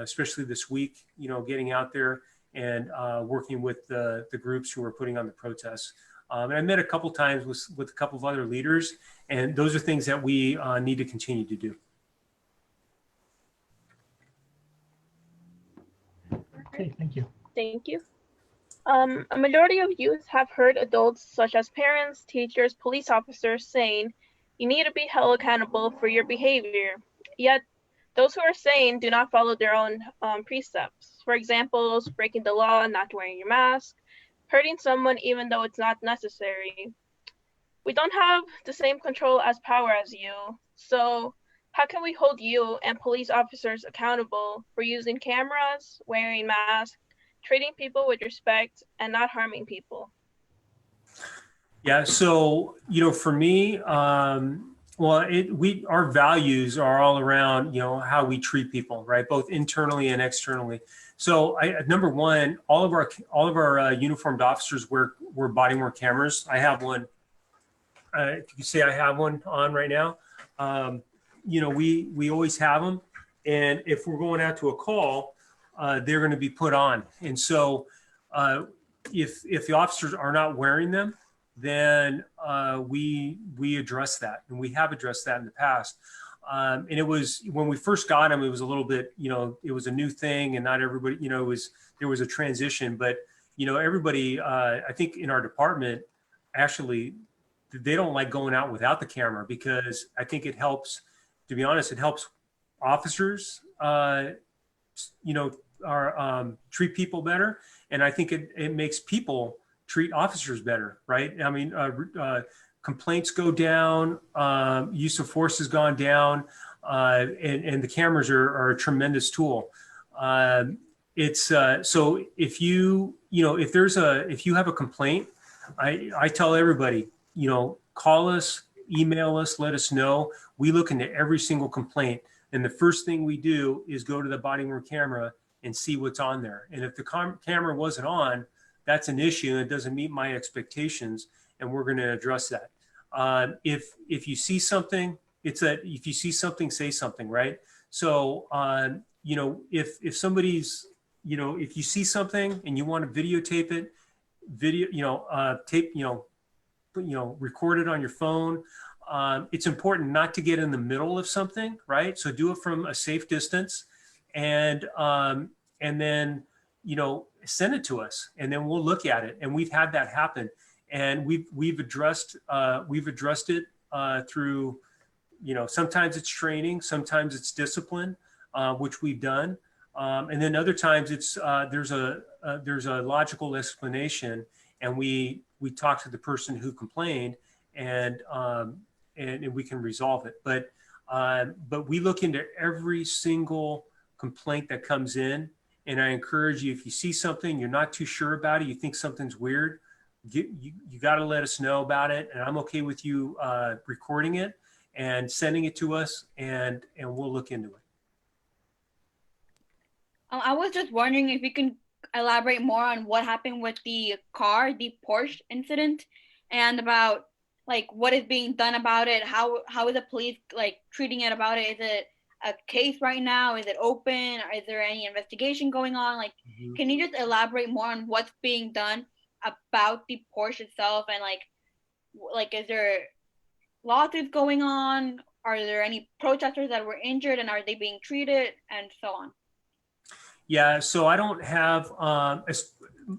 especially this week. Getting out there and working with the groups who are putting on the protests. And I met a couple times with a couple of other leaders, and those are things that we need to continue to do.
Okay, thank you.
Thank you. A majority of youth have heard adults such as parents, teachers, police officers saying you need to be held accountable for your behavior. Yet those who are sane do not follow their own precepts. For example, breaking the law, not wearing your mask, hurting someone even though it's not necessary. We don't have the same control as power as you. So how can we hold you and police officers accountable for using cameras, wearing masks, treating people with respect, and not harming people?
Yeah, so, for me, our values are all around, how we treat people, right? Both internally and externally. So number one, all of our uniformed officers wear body worn cameras. I have one. If you say I have one on right now, we always have them. And if we're going out to a call, they're going to be put on. And so if the officers are not wearing them, then we address that, and we have addressed that in the past. And it was, when we first got them, it was a little bit, it was a new thing, and not everybody, there was a transition, but everybody, I think in our department, actually, they don't like going out without the camera, because I think it helps, to be honest, it helps officers, treat people better. And I think it makes people treat officers better, right? I mean, complaints go down, use of force has gone down, and the cameras are a tremendous tool. It's so if you have a complaint, I tell everybody, call us, email us, let us know. We look into every single complaint, and the first thing we do is go to the body worn camera and see what's on there. And if the camera wasn't on, that's an issue. It doesn't meet my expectations, and we're going to address that. If you see something, if you see something, say something, right? So if somebody's, if you see something and you want to videotape it, record it on your phone. It's important not to get in the middle of something, right? So do it from a safe distance, and then send it to us, and then we'll look at it. And we've had that happen, and we've addressed it through, sometimes it's training, sometimes it's discipline, which we've done, and then other times it's there's a logical explanation, and we talk to the person who complained, and we can resolve it. But we look into every single complaint that comes in. And I encourage you, if you see something, you're not too sure about it, you think something's weird, you got to let us know about it. And I'm okay with you recording it and sending it to us, and we'll look into it.
I was just wondering if you can elaborate more on what happened with the Porsche incident, and about what is being done about it. How is the police treating it about it? Is it a case right now? Is it open? Or is there any investigation going on? Can you just elaborate more on what's being done about the Porsche itself, and is there lawsuits going on, are there any protesters that were injured, and are they being treated, and so on?
Yeah, so I don't have,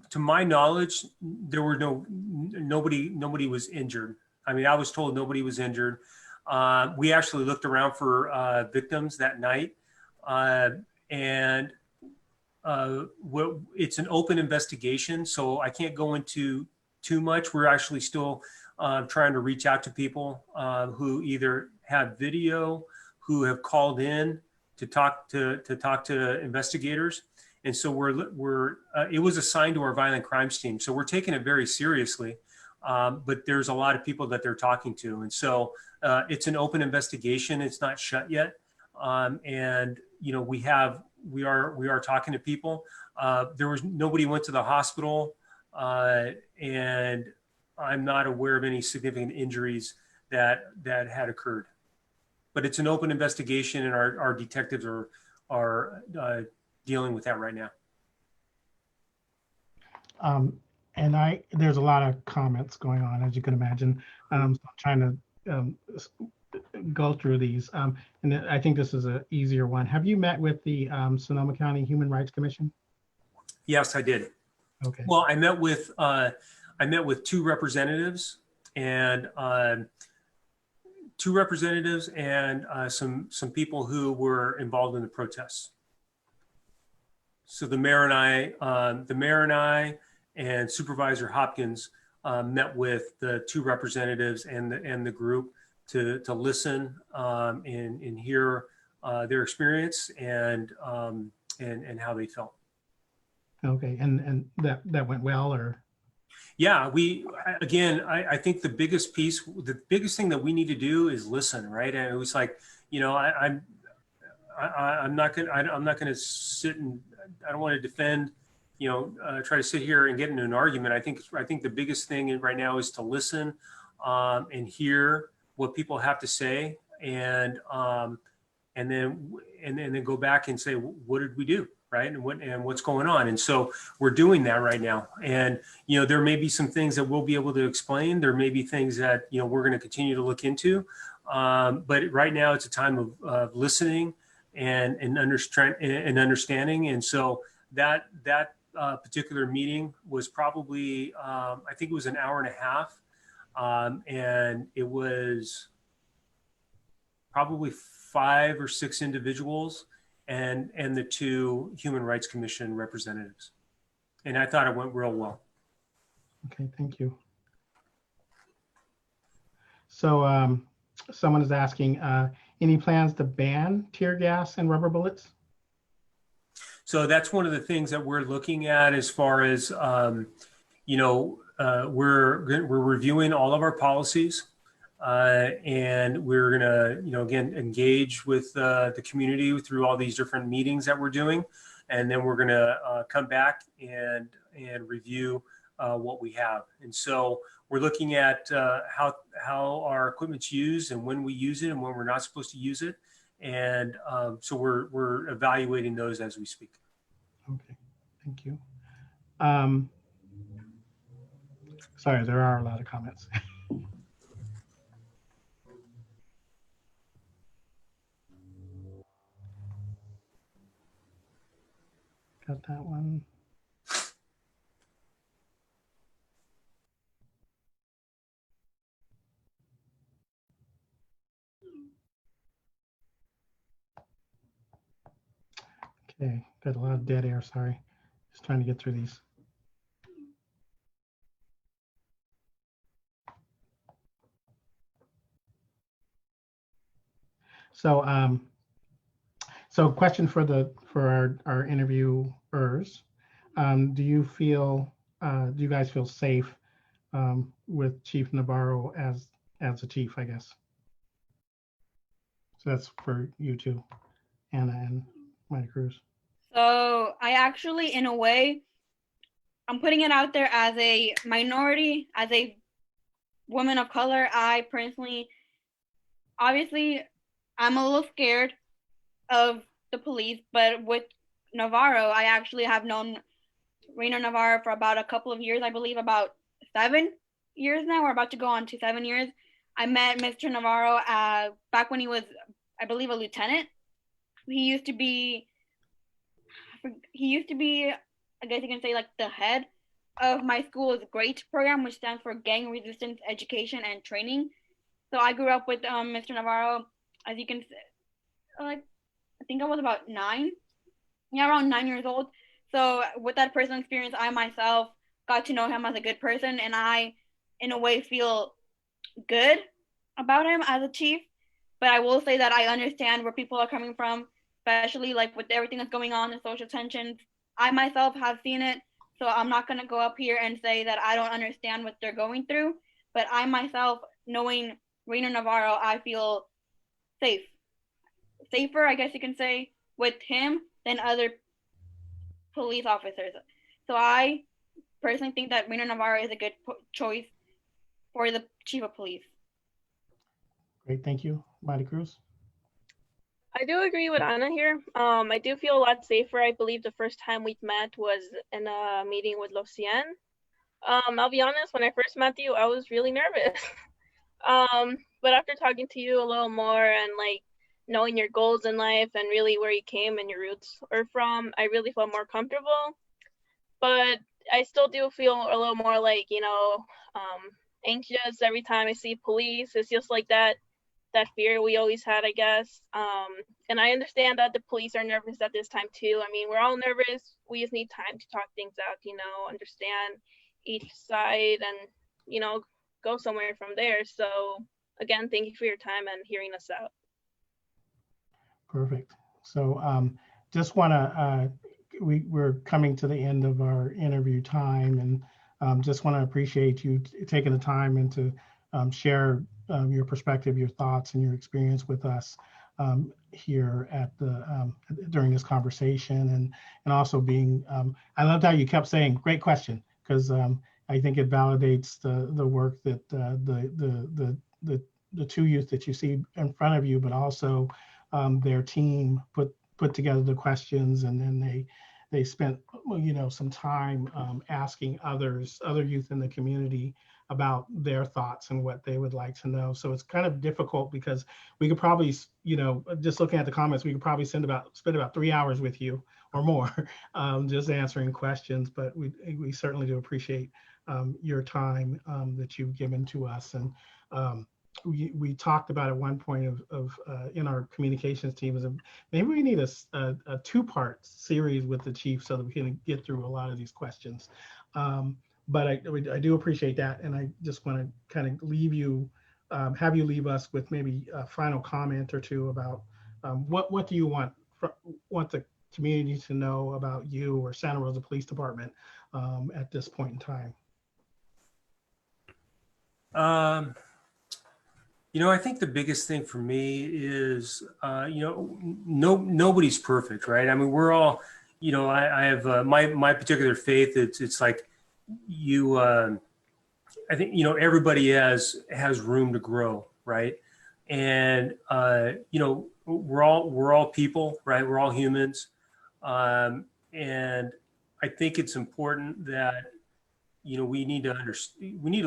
to my knowledge, there were nobody was injured. I mean, I was told nobody was injured. We actually looked around for victims that night, and it's an open investigation, so I can't go into too much. We're actually still trying to reach out to people who either have video, who have called in to talk to investigators. And so it was assigned to our violent crimes team. So we're taking it very seriously. But there's a lot of people that they're talking to. And so it's an open investigation. It's not shut yet. And you know, we are talking to people. There was nobody went to the hospital, and I'm not aware of any significant injuries that had occurred. But it's an open investigation, and our detectives are dealing with that right now.
And there's a lot of comments going on, as you can imagine. So I'm trying to go through these. And I think this is an easier one. Have you met with the Sonoma County Human Rights Commission?
Yes, I did.
Okay.
Well, I met with two representatives and some people who were involved in the protests. So the mayor and I and Supervisor Hopkins met with the two representatives and the group to listen and hear their experience and how they felt.
Okay, and that went well, or?
Yeah, I think the biggest thing that we need to do is listen, right? And it was like, you know, I'm not gonna sit and I don't want to defend, you know, try to sit here and get into an argument. I think the biggest thing right now is to listen and hear what people have to say, and then go back and say, what did we do, right? And what's going on? And so we're doing that right now. And you know, there may be some things that we'll be able to explain. There may be things that, you know, we're going to continue to look into. But right now it's a time of listening and understanding. And so that particular meeting was probably, I think it was an hour and a half. And it was probably 5 or 6 individuals and the 2 Human Rights Commission representatives. And I thought it went real well.
Okay, thank you. So someone is asking, any plans to ban tear gas and rubber bullets?
So that's one of the things that we're looking at as far as, you know, we're reviewing all of our policies, and we're gonna, you know, again, engage with the community through all these different meetings that we're doing, and then we're gonna come back and review what we have. And so we're looking at how our equipment's used and when we use it and when we're not supposed to use it, and so we're evaluating those as we speak.
Okay, thank you. Sorry, there are a lot of comments. Got that one. Okay, got a lot of dead air, sorry. Just trying to get through these. So, so question for our interviewers: do you guys feel safe with Chief Navarro as a chief? I guess. So that's for you two, Anna and Marycruz.
So I actually, in a way, I'm putting it out there as a minority, as a woman of color. I personally, obviously, I'm a little scared of the police, but with Navarro, I actually have known Rainer Navarro for about a couple of years. I believe about 7 years now. We're about to go on to 7 years. I met Mr. Navarro back when he was, I believe, a lieutenant. He used to be, I guess you can say, like the head of my school's GREAT program, which stands for Gang Resistance Education and Training. So I grew up with Mr. Navarro, as you can, like, I think I was about 9, yeah, around 9 years old. So with that personal experience, I myself got to know him as a good person, and I, in a way, feel good about him as a chief. But I will say that I understand where people are coming from, especially like with everything that's going on, the social tensions. I myself have seen it, so I'm not gonna go up here and say that I don't understand what they're going through. But I myself, knowing Rainer Navarro, I feel safe, safer, I guess you can say, with him than other police officers. So I personally think that Rainer Navarro is a good choice for the chief of police.
Great, thank you. Marycruz?
I do agree with Anna here. I do feel a lot safer. I believe the first time we met was in a meeting with Los Cien. I'll be honest, when I first met you, I was really nervous. But after talking to you a little more and like knowing your goals in life and really where you came and your roots are from, I really felt more comfortable. But I still do feel a little more like, anxious every time I see police. It's just like that fear we always had, I guess. And I understand that the police are nervous at this time too. I mean, we're all nervous. We just need time to talk things out, understand each side and, go somewhere from there. So again, thank you for your time and hearing us out.
Perfect. So just want to, we're coming to the end of our interview time, and just want to appreciate you taking the time and to share your perspective, your thoughts, and your experience with us here at the during this conversation, and also being. I loved how you kept saying "great question," because I think it validates the work that the two youth that you see in front of you, but also their team put together the questions, and then they spent some time asking other youth in the community about their thoughts and what they would like to know. So it's kind of difficult because we could probably, just looking at the comments, we could probably spend about 3 hours with you or more, just answering questions. But we certainly do appreciate your time that you've given to us. And we talked about at one point of in our communications team is maybe we need a two-part series with the chief so that we can get through a lot of these questions. But I do appreciate that, and I just want to kind of leave you, have you leave us with maybe a final comment or two about what do you want the community to know about you or Santa Rosa Police Department at this point in time.
I think the biggest thing for me is, nobody's perfect, right? I mean, we're all, I have my particular faith. It's like I think, everybody has room to grow, right? And, we're all people, right? We're all humans. And I think it's important that, we need to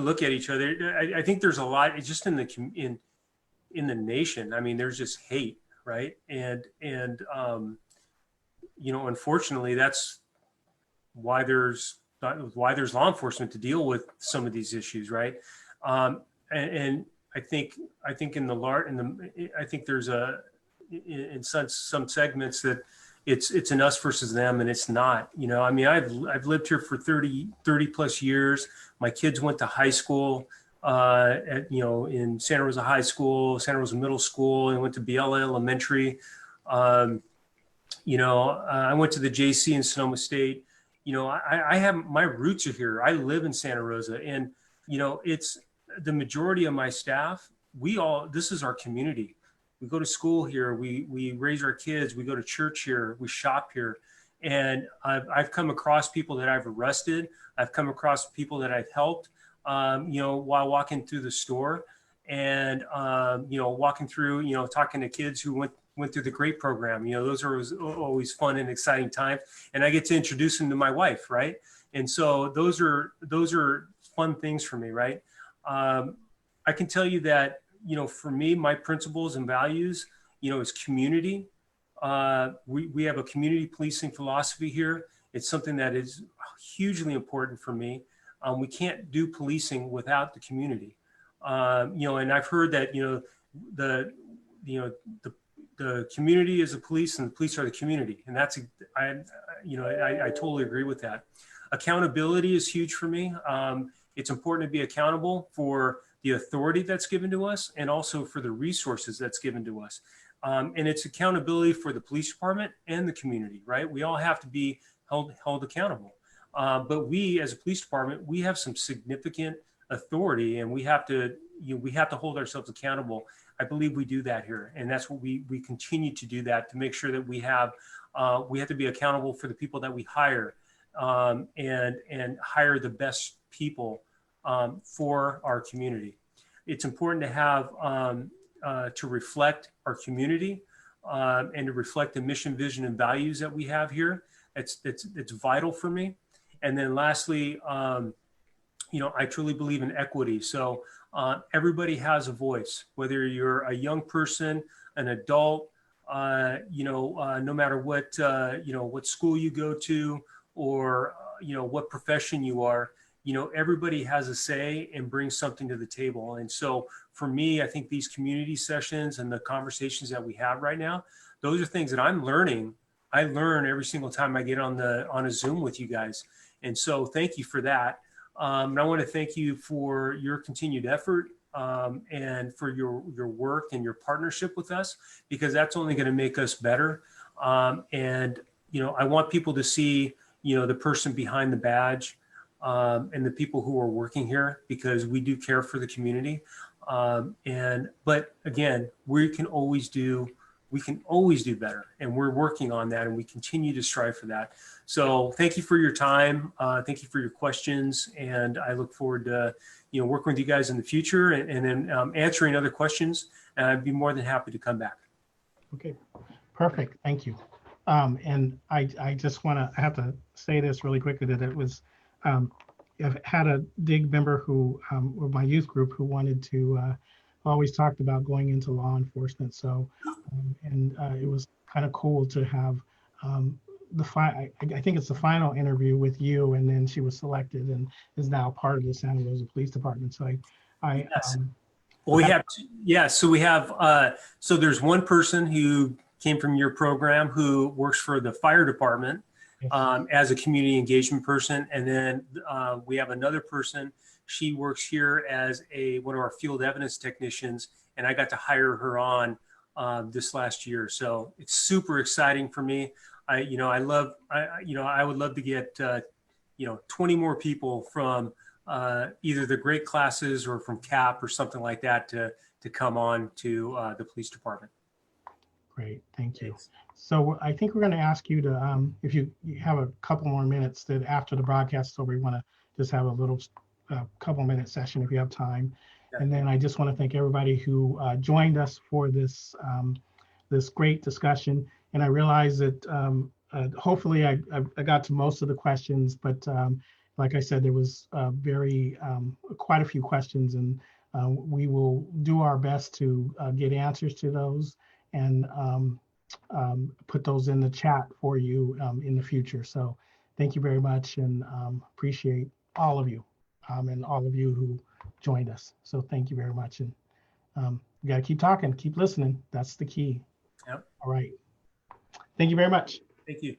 look at each other. I think there's a lot, it's just in the nation. I mean, there's just hate, right? And unfortunately, that's why there's law enforcement to deal with some of these issues, right? And I think I think there's in some segments that it's an us versus them, and it's not. I mean, I've lived here for 30 plus years. My kids went to high school in Santa Rosa High School, Santa Rosa Middle School, and went to Biella Elementary. I went to the JC in Sonoma State. I have my roots are here. I live in Santa Rosa, and it's the majority of my staff. This is our community. We go to school here. We raise our kids. We go to church here. We shop here. And I've come across people that I've arrested. I've come across people that I've helped, while walking through the store, and walking through, talking to kids who went through the GREAT program. Those are always fun and exciting times. And I get to introduce them to my wife, right? And so those are fun things for me, right? I can tell you that, for me, my principles and values, is community. We have a community policing philosophy here. It's something that is hugely important for me. We can't do policing without the community. And I've heard that, the community is the police and the police are the community. And that's, I totally agree with that. Accountability is huge for me. It's important to be accountable for the authority that's given to us and also for the resources that's given to us. And it's accountability for the police department and the community, right? We all have to be held accountable. But we, as a police department, we have some significant authority, and we have to hold ourselves accountable. I believe we do that here, and that's what we continue to do, that to make sure that we have to be accountable for the people that we hire, and hire the best people for our community. It's important to have to reflect our community and to reflect the mission, vision, and values that we have here. It's vital for me. And then lastly, I truly believe in equity. So everybody has a voice, whether you're a young person, an adult, no matter what school you go to, or what profession you are. Everybody has a say and brings something to the table. And so for me, I think these community sessions and the conversations that we have right now, those are things that I'm learning. I learn every single time I get on a Zoom with you guys. And so thank you for that. And I want to thank you for your continued effort and for your work and your partnership with us, because that's only going to make us better. And I want people to see, the person behind the badge, and the people who are working here, because we do care for the community. But again, we can always do better, and we're working on that, and we continue to strive for that. So thank you for your time. Thank you for your questions. And I look forward to, working with you guys in the future and then answering other questions. And I'd be more than happy to come back.
Okay, perfect. Thank you. And I just I have to say this really quickly, that it was, I've had a DIG member who, or my youth group, who wanted to, always talked about going into law enforcement. So, it was kind of cool to have I think it's the final interview with you, and then she was selected and is now part of the Santa Rosa Police Department. So
Yes. Well, we have, so we have, so there's one person who came from your program who works for the fire department as a community engagement person. And then we have another person. She works here as one of our field evidence technicians, and I got to hire her on this last year. So it's super exciting for me. I would love to get 20 more people from either the great classes or from CAP or something like that to come on to the police department.
Great, thank you. So I think we're going to ask you to, if you have a couple more minutes, that after the broadcast, so we want to just have a little couple minute session if you have time.
Okay.
And then I just want to thank everybody who joined us for this this great discussion. And I realize that hopefully I got to most of the questions, but like I said, there was quite a few questions, and we will do our best to get answers to those and put those in the chat for you in the future. So thank you very much, and appreciate all of you and all of you who joined us. So thank you very much. And you got to keep talking, keep listening. That's the key.
Yep.
All right. Thank you very much.
Thank you.